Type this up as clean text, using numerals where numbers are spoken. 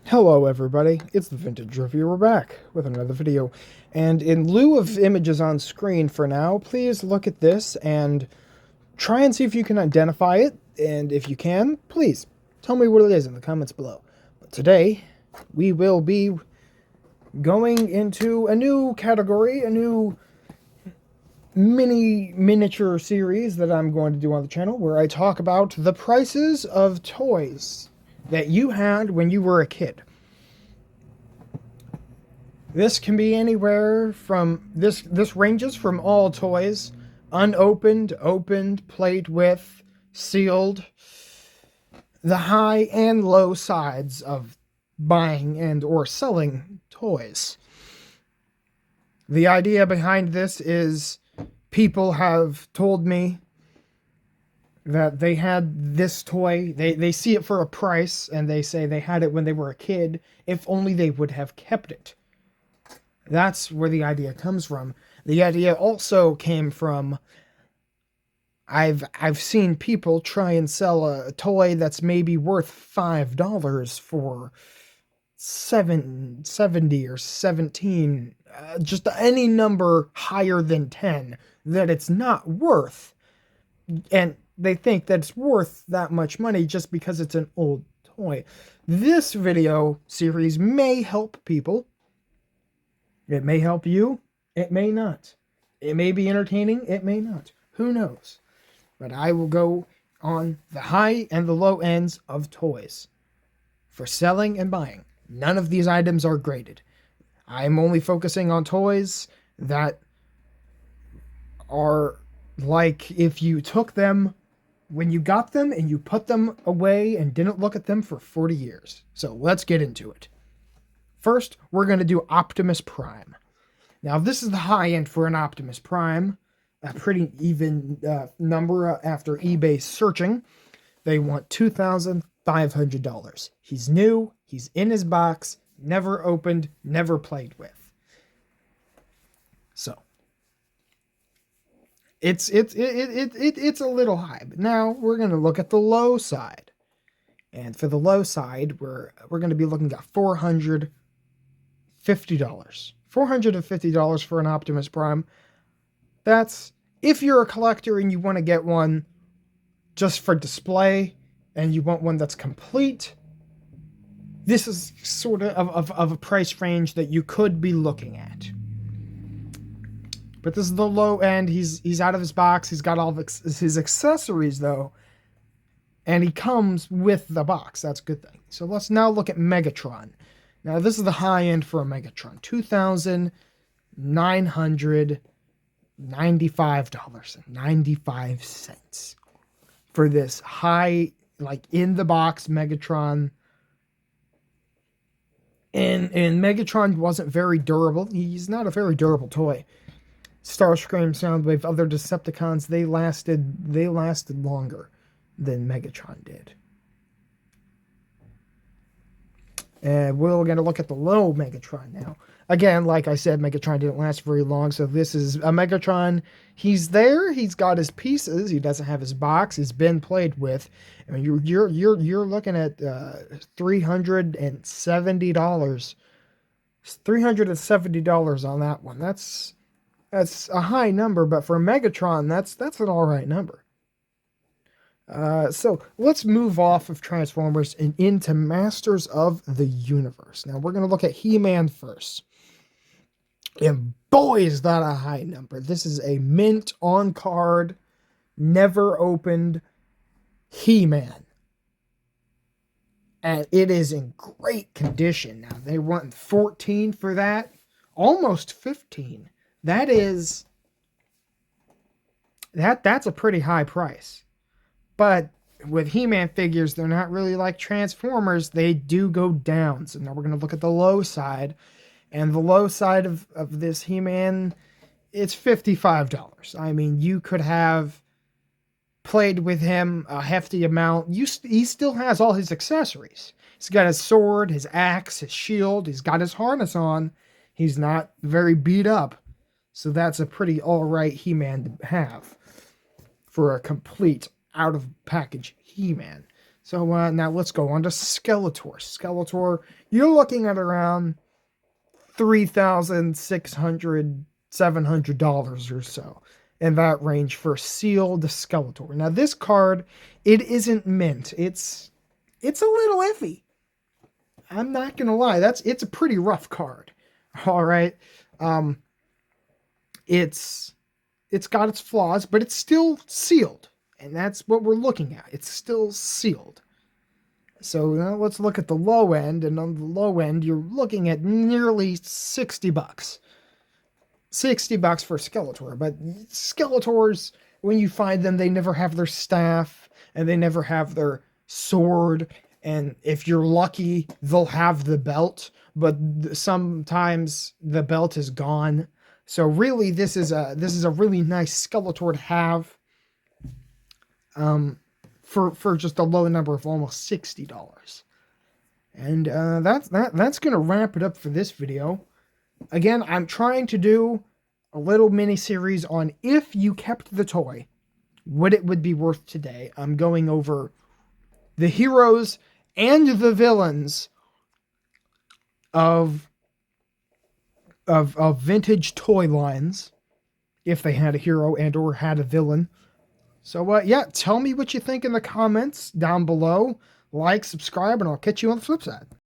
Hello everybody, it's the Vintage Reviewer back with another video, and in lieu of images on screen for now, please look at this and try and see if you can identify it, and if you can, please tell me what it is in the comments below. But today, we will be going into a new category, a new miniature series that I'm going to do on the channel, where I talk about the prices of toys that you had when you were a kid. This can be anywhere from, this ranges from all toys, unopened, opened, played with, sealed, the high and low sides of buying and or selling toys. The idea behind this is people have told me that they had this toy, they see it for a price, and they say they had it when they were a kid, if only they would have kept it. That's where the idea comes from. The idea also came from, I've seen people try and sell a toy that's maybe worth $5 for $70 or $17, just any number higher than 10 that it's not worth. And they think that it's worth that much money just because it's an old toy. This video series may help people. It may help you. It may not. It may be entertaining. It may not. Who knows? But I will go on the high and the low ends of toys for selling and buying. None of these items are graded. I'm only focusing on toys that are like if you took them when you got them and you put them away and didn't look at them for 40 years. So let's get into it. First, we're going to do Optimus Prime. Now, this is the high end for an Optimus Prime. A pretty even number after eBay searching. They want $2,500. He's new. He's in his box. Never opened. Never played with. So it's a little high, but now we're going to look at the low side. And for the low side, we're going to be looking at $450. $450 for an Optimus Prime. That's if you're a collector and you want to get one just for display and you want one that's complete. This is sort of a price range that you could be looking at. But this is the low end. He's out of his box. He's got all of his accessories, though. And he comes with the box. That's a good thing. So let's now look at Megatron. Now, this is the high end for a Megatron. $2,995.95 for this high, like, in-the-box Megatron. And Megatron wasn't very durable. He's not a very durable toy. Starscream, Soundwave, other Decepticons, they lasted longer than Megatron did. And we're going to look at the low Megatron now. Again, like I said, Megatron didn't last very long, so this is a Megatron. He's there. He's got his pieces. He doesn't have his box. He's been played with. I mean, you're looking at $370. $370 on that one. That's a high number, but for Megatron, that's an all right number. So let's move off of Transformers and into Masters of the Universe. Now we're going to look at He-Man first. And boy, is that a high number. This is a mint on card, never opened He-Man. And it is in great condition. Now they want 14 for that, almost 15. That's a pretty high price. But with He-Man figures, they're not really like Transformers. They do go down. So now we're going to look at the low side. And the low side of this He-Man, it's $55. I mean, you could have played with him a hefty amount. He still has all his accessories. He's got his sword, his axe, his shield. He's got his harness on. He's not very beat up. So that's a pretty alright He-Man to have for a complete out-of-package He-Man. So now let's go on to Skeletor. Skeletor, you're looking at around $3,600, $700 or so in that range for sealed Skeletor. Now this card, it isn't mint. It's a little iffy. I'm not gonna lie. It's a pretty rough card. All right. It's got its flaws, but it's still sealed. And that's what we're looking at. It's still sealed. So now let's look at the low end. And on the low end, you're looking at nearly $60. $60 for Skeletor. But Skeletors, when you find them, they never have their staff. And they never have their sword. And if you're lucky, they'll have the belt. But sometimes the belt is gone. So really, this is a really nice Skeletor to have. For just a low number of almost $60. And that's gonna wrap it up for this video. Again, I'm trying to do a little mini series on if you kept the toy, what it would be worth today. I'm going over the heroes and the villains of vintage toy lines, if they had a hero and or had a villain. So, yeah, tell me what you think in the comments down below. Like, subscribe, and I'll catch you on the flip side.